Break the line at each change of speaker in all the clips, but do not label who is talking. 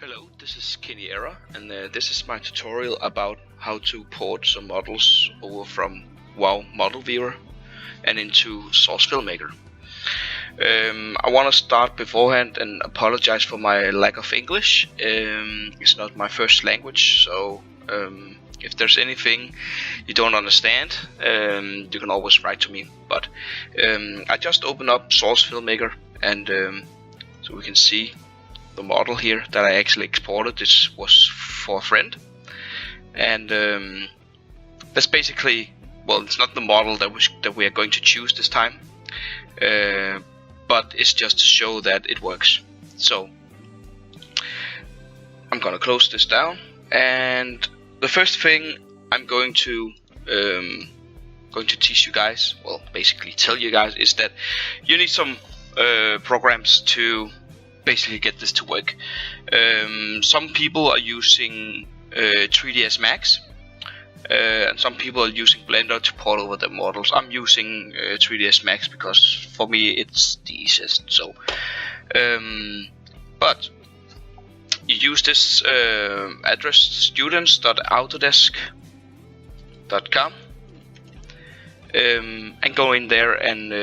Hello, this is Kenny Era, and this is my tutorial about how to port some models over from WoW Model Viewer and into Source Filmmaker. I want to start beforehand and apologize for my lack of English. It's not my first language, so if there's anything you don't understand, you can always write to me. But I just opened up Source Filmmaker, and so we can see the model here that I actually exported. This was for a friend, and that's basically, well, it's not the model that we are going to choose this time, but it's just to show that it works. So I'm gonna close this down, and the first thing I'm going to teach you guys, well, basically tell you guys, is that you need some programs to basically get this to work. Some people are using 3ds Max, and some people are using Blender to port over the models. I'm using 3ds Max because for me it's the easiest. So, but you use this address, students.autodesk.com, and go in there, and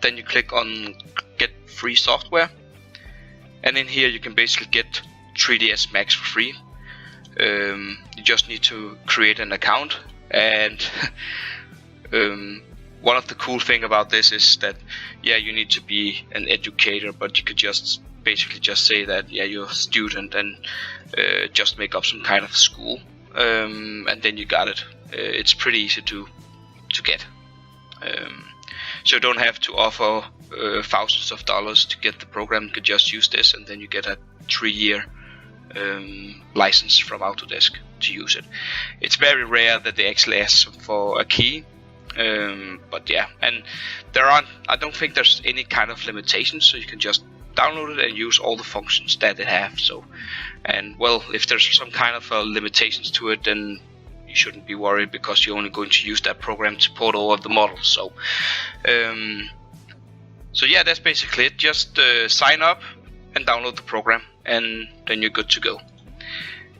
then you click on get free software. And in here you can basically get 3ds Max for free. You just need to create an account, and one of the cool thing about this is that, yeah, you need to be an educator, but you could just basically just say that, yeah, you're a student, and just make up some kind of school, and then you got it. It's pretty easy to get. So you don't have to offer thousands of dollars to get the program. You could just use this, and then you get a 3-year license from Autodesk to use it. It's very rare that they actually ask for a key, but yeah, and I don't think there's any kind of limitations, so you can just download it and use all the functions that it have. So, and well, if there's some kind of limitations to it, then you shouldn't be worried, because you're only going to use that program to port over the model. So so yeah, that's basically it. Just sign up and download the program, and then you're good to go.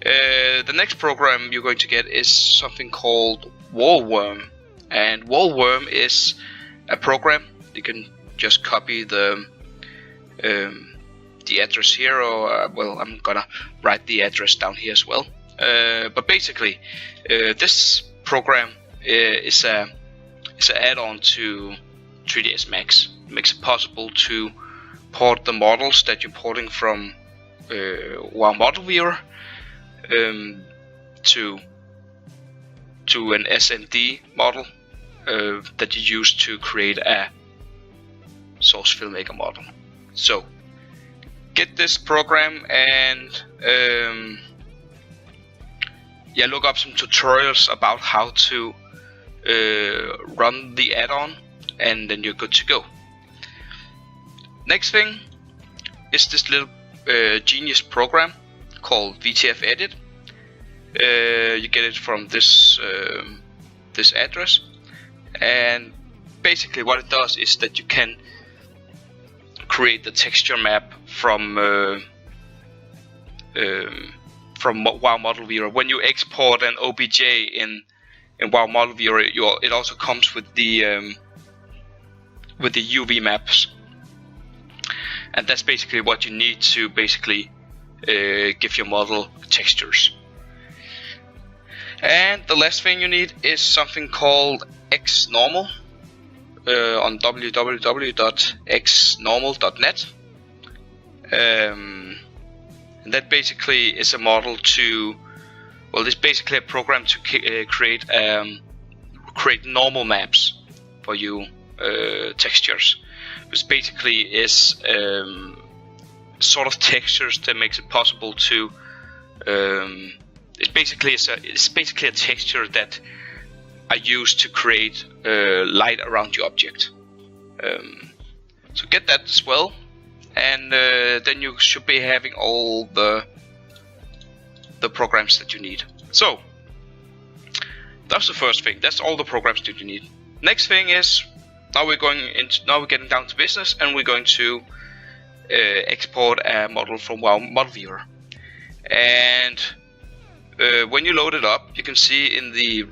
The next program you're going to get is something called Wallworm, and Wallworm is a program. You can just copy the address here, or well, I'm gonna write the address down here as well. But basically, this program is an add-on to 3ds Max. It makes it possible to port the models that you're porting from WoW Model Viewer to an SMD model that you use to create a Source Filmmaker model. So get this program, and yeah, look up some tutorials about how to run the add-on, and then you're good to go. Next thing is this little genius program called VTF Edit. You get it from this address, and basically what it does is that you can create the texture map from WoW Model Viewer. When you export an OBJ in WoW Model Viewer, it also comes with the UV maps, and that's basically what you need to basically give your model textures. And the last thing you need is something called xnormal on www.xnormal.net, and that basically is a model to, well, it's basically a program to create normal maps for you textures, which basically is sort of textures that makes it possible to it's basically a texture that I use to create light around your object. So get that as well, and then you should be having all the programs that you need. So that's the first thing. That's all the programs that you need. Next thing is, now we're getting down to business, and we're going to export a model from WoW Model Viewer. And when you load it up, you can see in the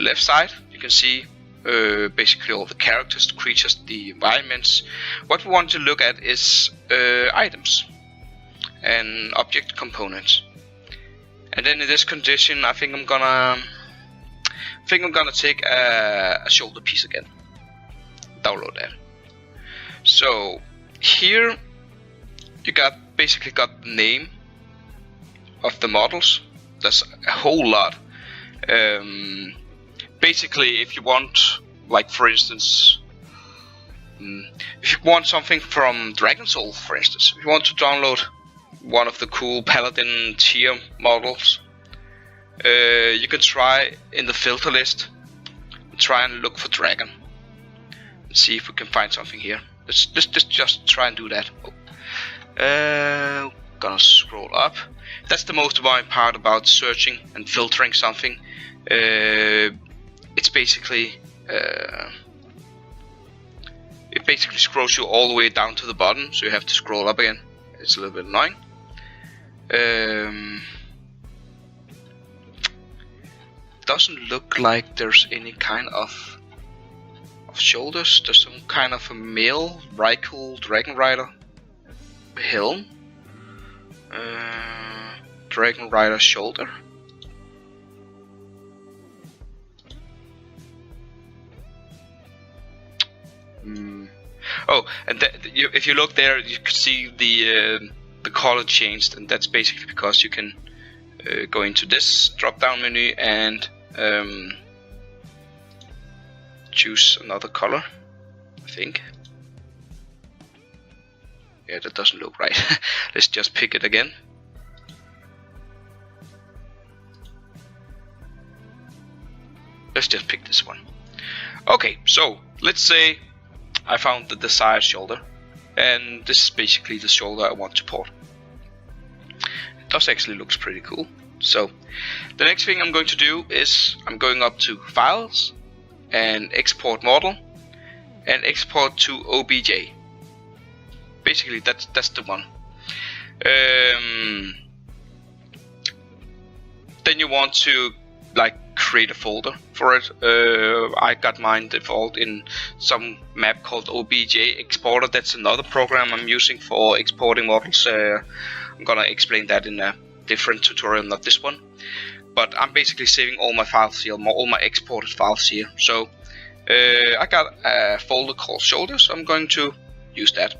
left side, you can see basically all the characters, the creatures, the environments. What we want to look at is items and object components. And then in this condition, I think I'm gonna take a shoulder piece again. Download that. So here you basically got the name of the models. There's a whole lot. Basically, if you want, like for instance, if you want something from Dragon Soul, for instance, if you want to download one of the cool Paladin tier models, you can try in the filter list, try and look for Dragon, and see if we can find something here. Let's just try and do that. Gonna scroll up. That's the most annoying part about searching and filtering something. It's basically it basically scrolls you all the way down to the bottom, so you have to scroll up again. It's a little bit annoying. Doesn't look like there's any kind of shoulders. There's some kind of a male Rykel Dragon Rider helm. Dragon Rider shoulder. Oh, and if you look there, you can see the color changed, and that's basically because you can go into this drop-down menu and choose another color. I think. Yeah, that doesn't look right. Let's just pick it again. Let's just pick this one. Okay, so let's say I found the desired shoulder, and this is basically the shoulder I want to port. It does actually looks pretty cool. So the next thing I'm going to do is I'm going up to Files and Export Model and Export to OBJ. Basically that's the one. Then you want to create a folder for it. I got mine default in some map called OBJ Exporter. That's another program I'm using for exporting models. I'm gonna explain that in a different tutorial, not this one. But I'm basically saving all my files here, all my exported files here. So I got a folder called shoulders. I'm going to use that.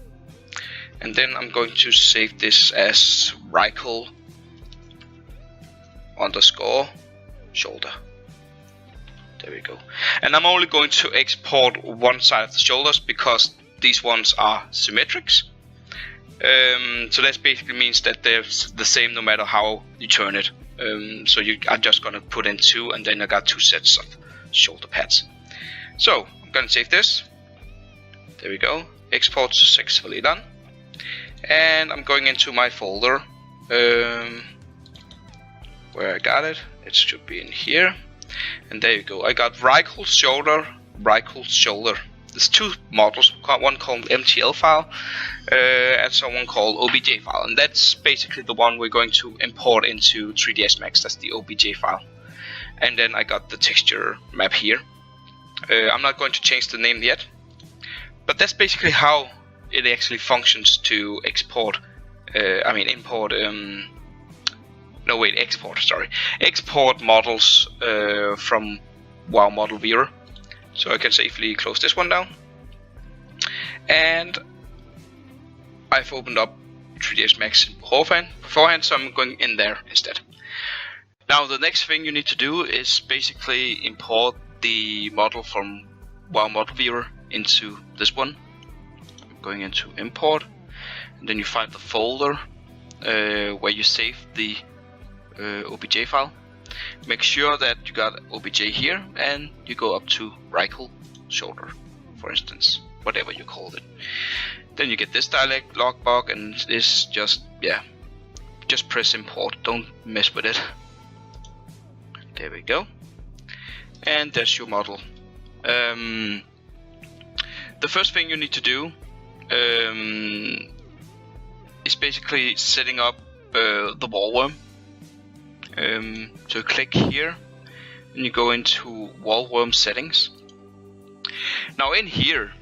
And then I'm going to save this as Rykel _ shoulder. There we go. And I'm only going to export one side of the shoulders because these ones are symmetrics. So that basically means that they're the same no matter how you turn it. So I'm just gonna put in two, and then I got two sets of shoulder pads. So I'm gonna save this. There we go. Export successfully done. And I'm going into my folder where I got it. It should be in here. And there you go. I got Rykel shoulder. There's two models. One called MTL file and someone called OBJ file. And that's basically the one we're going to import into 3ds Max. That's the OBJ file. And then I got the texture map here. I'm not going to change the name yet. But that's basically how it actually functions to export. Export models from WoW Model Viewer. So I can safely close this one down. And I've opened up 3ds Max beforehand, so I'm going in there instead. Now the next thing you need to do is basically import the model from WoW Model Viewer into this one. I'm going into import, and then you find the folder where you save the OBJ file. Make sure that you got OBJ here, and you go up to Rykel shoulder, for instance, whatever you called it. Then you get this dialog box, and this just press import. Don't mess with it. There we go. And there's your model. The first thing you need to do is basically setting up the Wallworm. So click here and you go into Wallworm settings. Now in here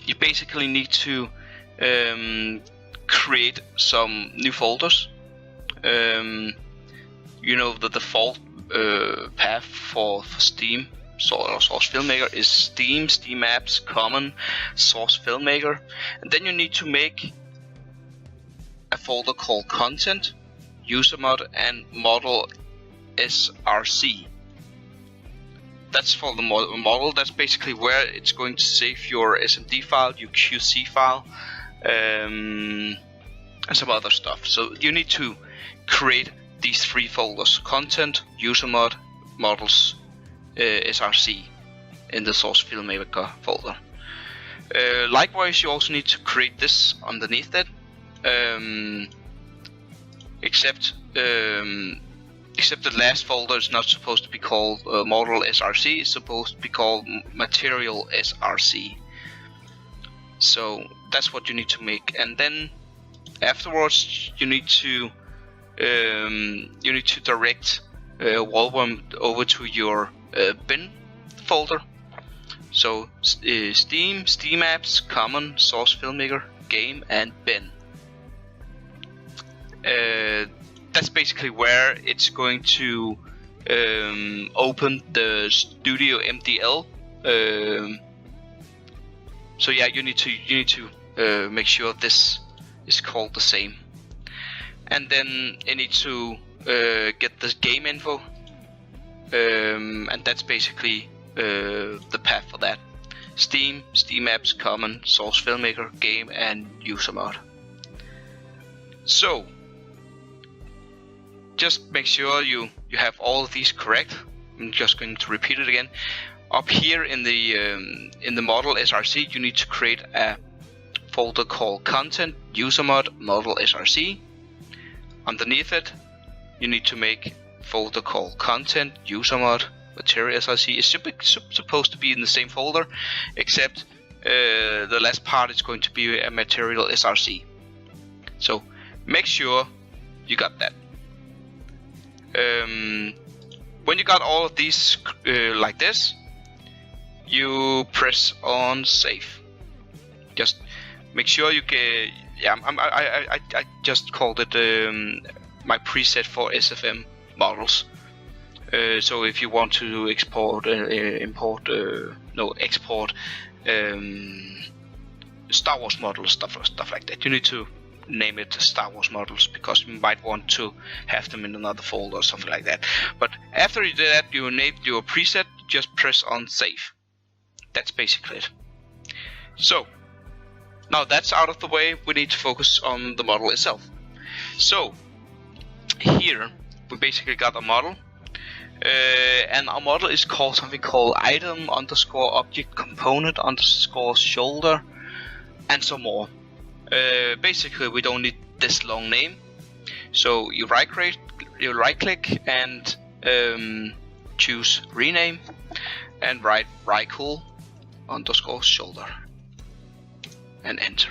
you basically need to create some new folders. You know, the default path for Steam Source Filmmaker is Steam Apps, Common, Source Filmmaker, and then you need to make a folder called Content, User Mod, and Model SRC. That's for the model. That's basically where it's going to save your SMD file, your QC file, and some other stuff. So you need to create these 3 folders: Content, User Mod, Models, SRC in the Source Filmmaker folder. Likewise, you also need to create this underneath it, except the last folder is not supposed to be called Model SRC. It's supposed to be called Material SRC. So that's what you need to make, and then afterwards you need to direct Wallworm over to your bin folder. So Steam Apps, Common, Source Filmmaker, Game, and bin. That's basically where it's going to open the Studio MDL. So yeah, you need to make sure this is called the same, and then you need to get the game info, and that's basically the path for that: Steam Apps, Common, Source Filmmaker, Game, and User Mod. So just make sure you have all of these correct. I'm just going to repeat it again. Up here in the model SRC, you need to create a folder called Content, User Mod, Model SRC. Underneath it, you need to make a folder called Content, User Mod, Material SRC. It's supposed to be in the same folder, except the last part is going to be a Material SRC. So make sure you got that. When you got all of these like this, you press on save. Just make sure you get. Yeah, I just called it my preset for SFM models. So if you want to export Star Wars models, stuff like that, you need to name it Star Wars models, because you might want to have them in another folder or something like that. But after you do that, you name your preset, just press on save. That's basically it. So now that's out of the way, we need to focus on the model itself. So here we basically got a model, and our model is called something called item underscore object component underscore shoulder, and some more. Basically we don't need this long name, so you right click and choose rename and write Rycool underscore shoulder and enter.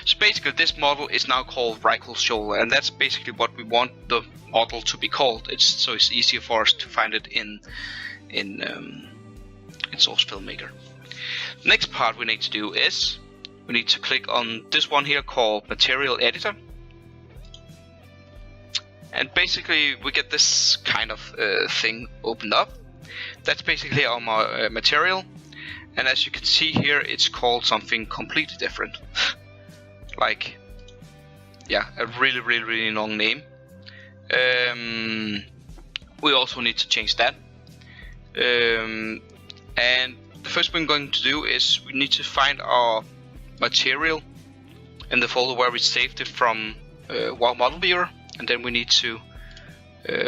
So basically this model is now called Rycool shoulder, and that's basically what we want the model to be called. It's easier for us to find it in Source Filmmaker. Next part we need to do is we need to click on this one here called Material Editor, and basically we get this kind of thing opened up. That's basically our material, and as you can see here, it's called something completely different. Like, yeah, a really long name. We also need to change that, and the first thing we're going to do is we need to find our material in the folder where we saved it from WoW Model Viewer, and then we need to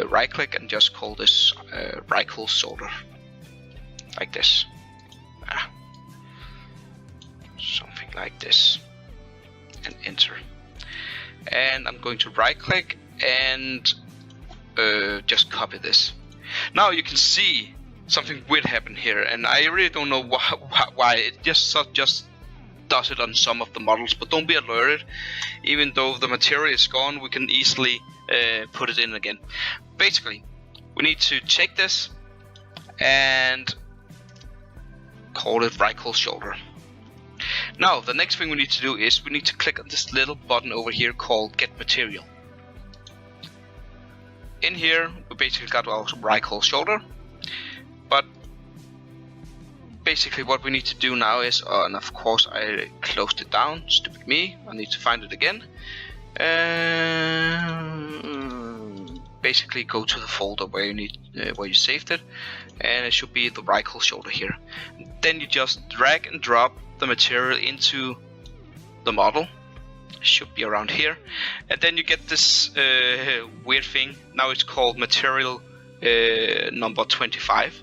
right click and just call this Rycool shoulder, like this. Something like this, and enter. And I'm going to right click and just copy this. Now you can see something weird happen here, and I really don't know why. It just does it on some of the models, but don't be alerted. Even though the material is gone, we can easily put it in again. Basically, we need to take this and call it Rykel's shoulder. Now, the next thing we need to do is we need to click on this little button over here called Get Material. In here, we basically got our Rykel's shoulder, but basically what we need to do now is, and of course I closed it down, stupid me, I need to find it again. Basically go to the folder where you saved it, and it should be the Rykel's shoulder here. Then you just drag and drop the material into the model. It should be around here, and then you get this weird thing. Now it's called material number 25.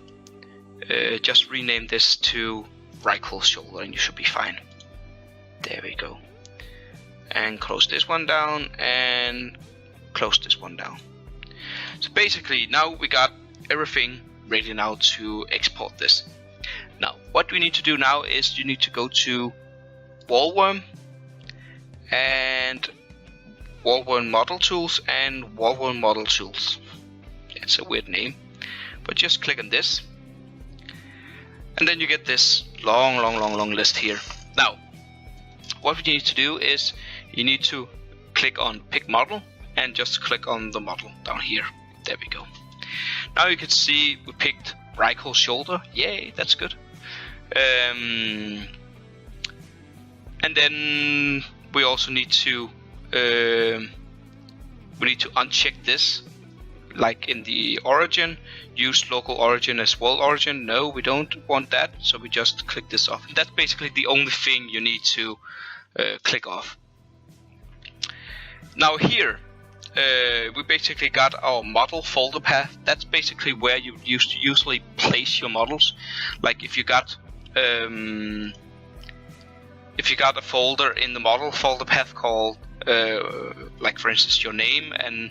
Just rename this to Rykel's shoulder and you should be fine. There we go. And close this one down and close this one down. So basically now we got everything ready now to export this. Now what we need to do now is you need to go to Wallworm and Wallworm Model Tools and Wallworm Model Tools. It's a weird name, but just click on this. And then you get this long list here. Now, what we need to do is you need to click on Pick Model and just click on the model down here. There we go. Now you can see we picked Rykel's shoulder. Yay, that's good. And then we also need to uncheck this. Like in the origin, use local origin as world origin. No, we don't want that, so we just click this off. And that's basically the only thing you need to click off. Now here, we basically got our model folder path. That's basically where you used to usually place your models. Like if you got a folder in the model folder path called, like for instance, your name and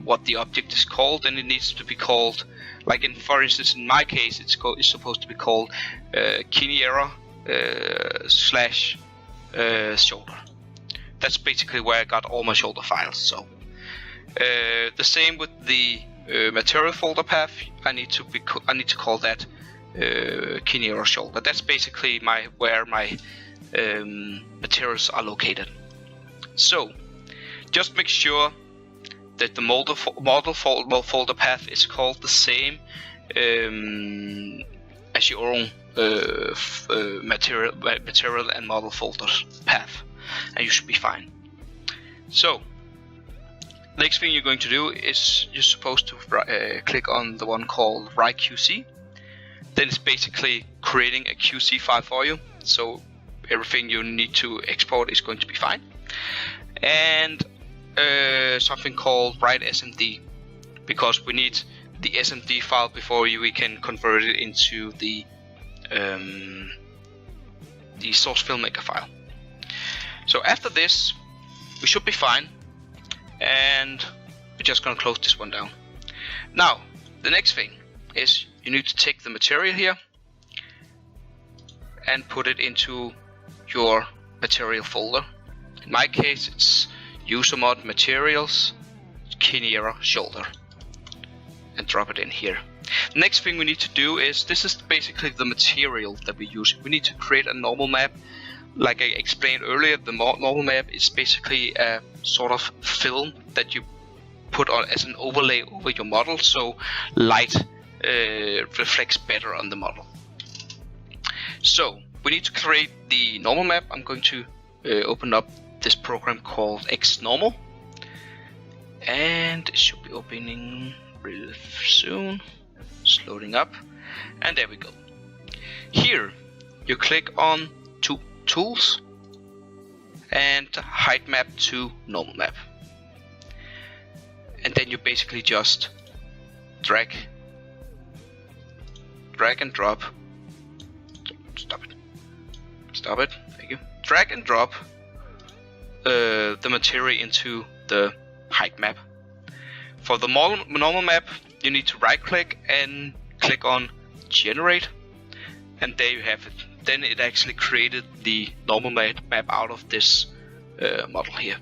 what the object is called, then it needs to be called, like for instance in my case it's supposed to be called Kiniera / shoulder. That's basically where I got all my shoulder files. So the same with the material folder path. I need to call that Kiniera shoulder. That's basically where my materials are located. So just make sure that the model folder path is called the same as your own material and model folders path, and you should be fine. So next thing you're going to do is you're supposed to click on the one called Write QC. Then it's basically creating a QC file for you, so everything you need to export is going to be fine. And something called Write SMD, because we need the SMD file before we can convert it into the Source Filmmaker file. So after this, we should be fine, and we're just gonna close this one down. Now, the next thing is you need to take the material here and put it into your material folder. In my case, it's user mod materials Kiniera shoulder, and drop it in here. The next thing we need to do is, this is basically the material that we use. We need to create a normal map. Like I explained earlier, the normal map is basically a sort of film that you put on as an overlay over your model, so light reflects better on the model. So we need to create the normal map. I'm going to open up this program called XNormal, and it should be opening real soon. It's loading up, and there we go. Here you click on Tools and Height Map to Normal Map, and then you basically just drag and drop. Stop it. Thank you. Drag and drop the material into the height map. For the normal map, you need to right click and click on Generate, and there you have it. Then it actually created the normal map out of this model here.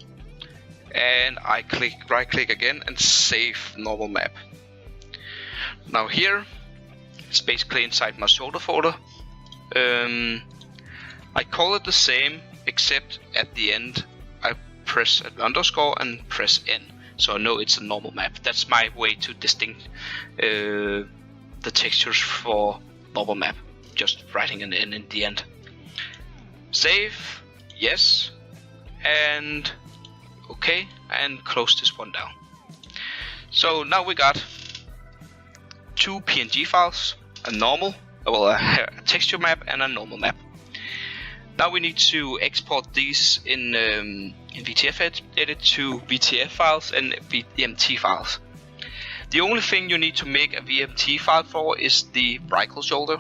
and I right click again and save normal map. Now here it's basically inside my shoulder folder. I call it the same, except at the end I press an underscore and press N, so I know it's a normal map. That's my way to distinct the textures for normal map, just writing an N in the end. Save, yes, and okay, and close this one down. So now we got two PNG files, a normal, well, a texture map and a normal map. Now we need to export these in VTF edit to VTF files and VMT files. The only thing you need to make a VMT file for is the rifle shoulder,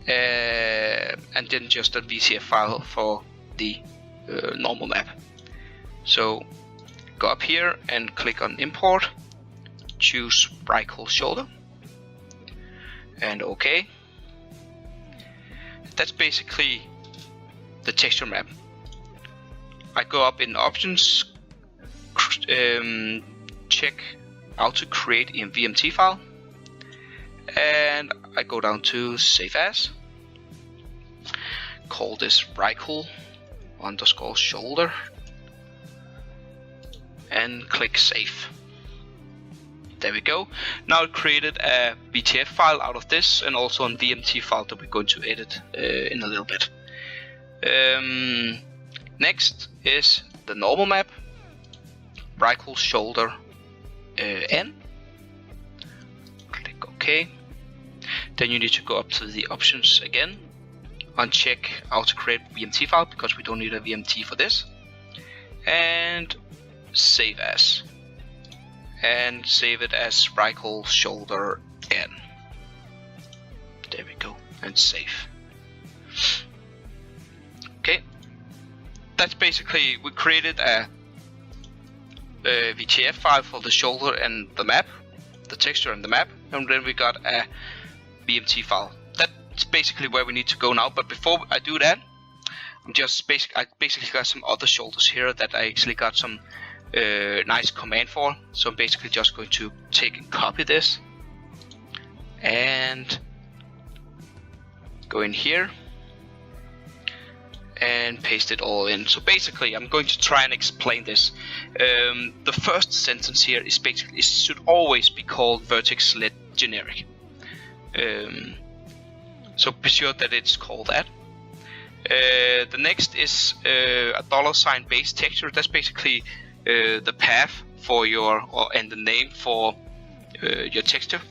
and then just a VTF file for the normal map. So go up here and click on import, choose rifle shoulder, and OK. That's basically the texture map. I go up in options, check how to create a VMT file, and I go down to save as, call this rifle underscore shoulder, and click save. There we go. Now it created a VTF file out of this, and also a VMT file that we're going to edit in a little bit. Next is the normal map, rifle shoulder N. Click OK. Then you need to go up to the options again, uncheck how to create VMT file because we don't need a VMT for this, and save as, and save it as rifle shoulder N. There we go, and save. Okay, that's basically, we created a VTF file for the shoulder and the map, the texture and the map, and then we got a VMT file. That's basically where we need to go now. But before I do that, I basically got some other shoulders here that I actually got some nice command for. So I'm basically just going to take and copy this and go in here and paste it all in. So basically I'm going to try and explain this. The first sentence here is basically, it should always be called vertex led generic. So be sure that it's called that. The next is a $ base texture. That's basically the path for your, and the name for your texture.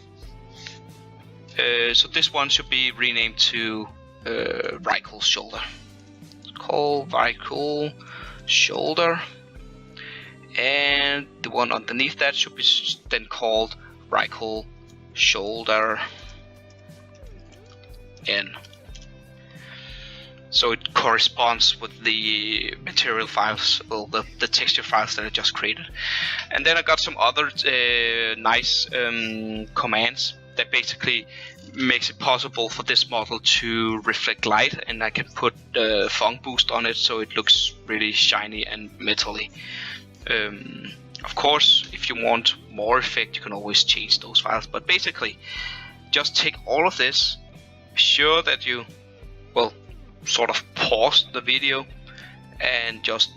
So this one should be renamed to rifle shoulder. Call rifle shoulder, and the one underneath that should be then called rifle shoulder N. So it corresponds with the material files, well, the texture files that I just created. And then I got some other nice commands that basically makes it possible for this model to reflect light, and I can put fog boost on it so it looks really shiny and metally. Of course, if you want more effect, you can always change those files, but basically just take all of this, be sure that you, well, sort of pause the video and just,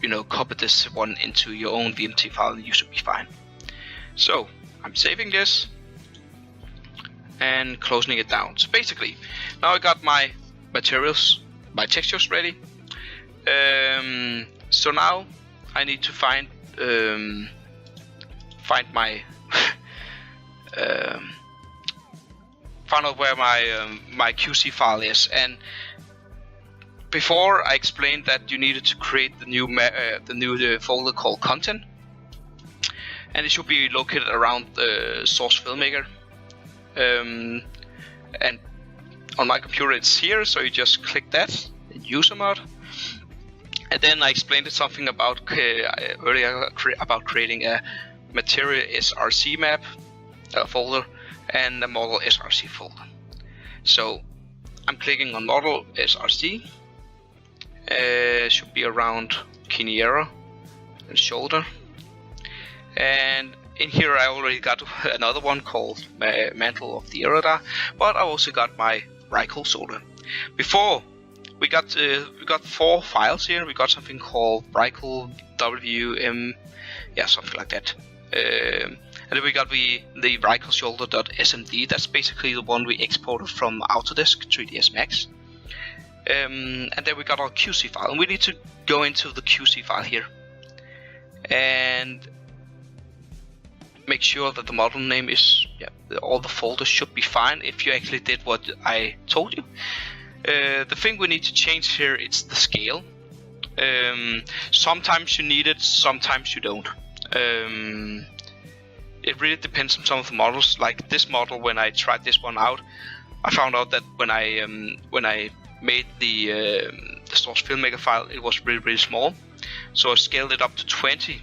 you know, copy this one into your own VMT file and you should be fine. So I'm saving this and closing it down. So basically now I got my materials, my textures ready. So now I need to find my find out where my QC file is. And before I explained that you needed to create the new folder called content, and it should be located around the Source Filmmaker. And on my computer it's here, so you just click that in user mode. And then I explained something about earlier about creating a material SRC map folder and a model SRC folder. So I'm clicking on model SRC. Should be around Kinera shoulder. And in here I already got another one called Mantle of the Eridar, but I also got my Rifle shoulder. Before we got 4 files here. We got something called Rifle WM, yeah, something like that. And then we got the Rifle shoulder.smd. That's basically the one we exported from Autodesk 3ds Max. And then we got our QC file, and we need to go into the QC file here and make sure that the model name is, all the folders should be fine if you actually did what I told you. The thing we need to change here is the scale. Sometimes you need it, sometimes you don't. It really depends on some of the models. Like this model, when I tried this one out, I found out that when I made the Source Filmmaker file, it was really small. So I scaled it up to 20,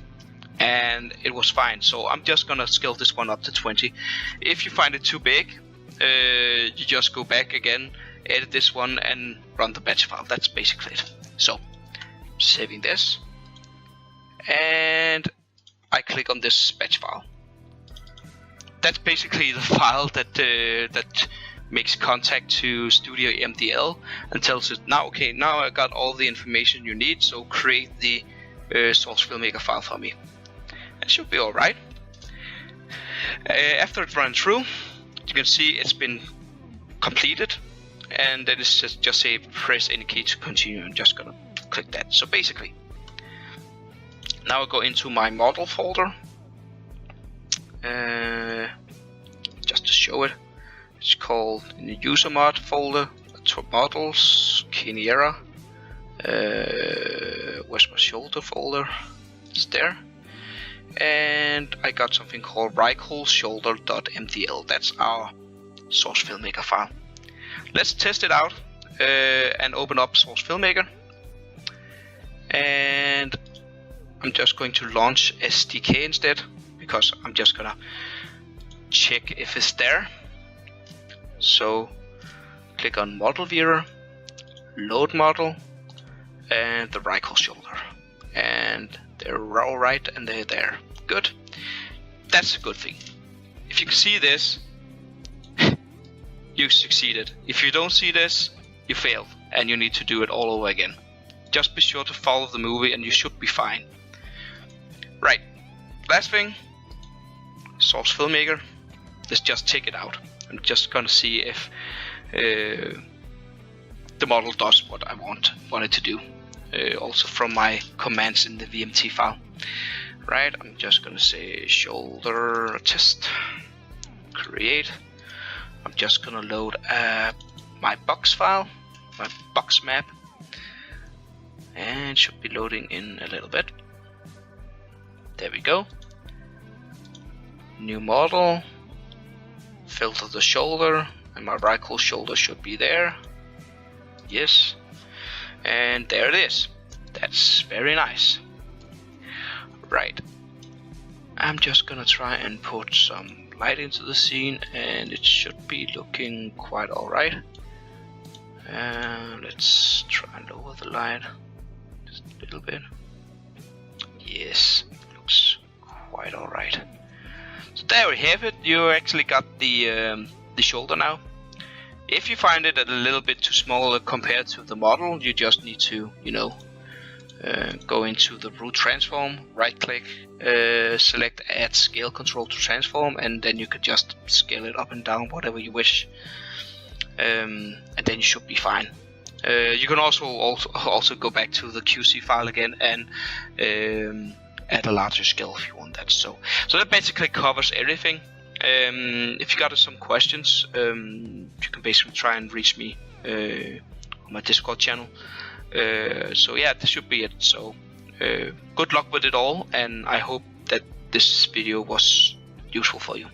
and it was fine. So I'm just gonna scale this one up to 20. If you find it too big, you just go back again, edit this one, and run the batch file. That's basically it. So saving this, and I click on this batch file. That's basically the file that makes contact to Studio MDL and tells it, now I got all the information you need, so create the Source Filmmaker file for me. It should be alright. After it runs through, you can see it's been completed, and then it's just say press any key to continue. I'm just gonna click that. So basically, now I go into my model folder, just to show it. It's called in the user mod folder, models, Kiniera. Where's my shoulder folder? It's there. And I got something called Rifle shoulder.mdl. That's our Source Filmmaker file. Let's test it out and open up Source Filmmaker. And I'm just going to launch SDK instead, because I'm just gonna check if it's there. So click on Model Viewer, Load Model, and the Rifle shoulder. And they're alright, and they're there. Good. That's a good thing. If you can see this, you succeeded. If you don't see this, you failed, and you need to do it all over again. Just be sure to follow the movie, and you should be fine. Right. Last thing, Source Filmmaker. Let's just check it out. I'm just gonna see if the model does what I want it to do. Also from my commands in the VMT file. Right, I'm just gonna say shoulder test, create. I'm just gonna load my box file, my box map, and should be loading in a little bit. There we go. New model, filter the shoulder, and my Rifle shoulder should be there. Yes, and there it is. That's very nice. Right, I'm just gonna try and put some light into the scene, and it should be looking quite alright. Let's try and lower the light just a little bit. Yes, it looks quite alright. So there we have it. You actually got the shoulder now. If you find it a little bit too small compared to the model, you just need to, go into the root transform, right click, select add scale control to transform, and then you could just scale it up and down whatever you wish, and then you should be fine. You can also go back to the QC file again and add a larger scale if you want that. So that basically covers everything. If you got some questions, you can basically try and reach me on my Discord channel. So yeah, this should be it. So good luck with it all, and I hope that this video was useful for you.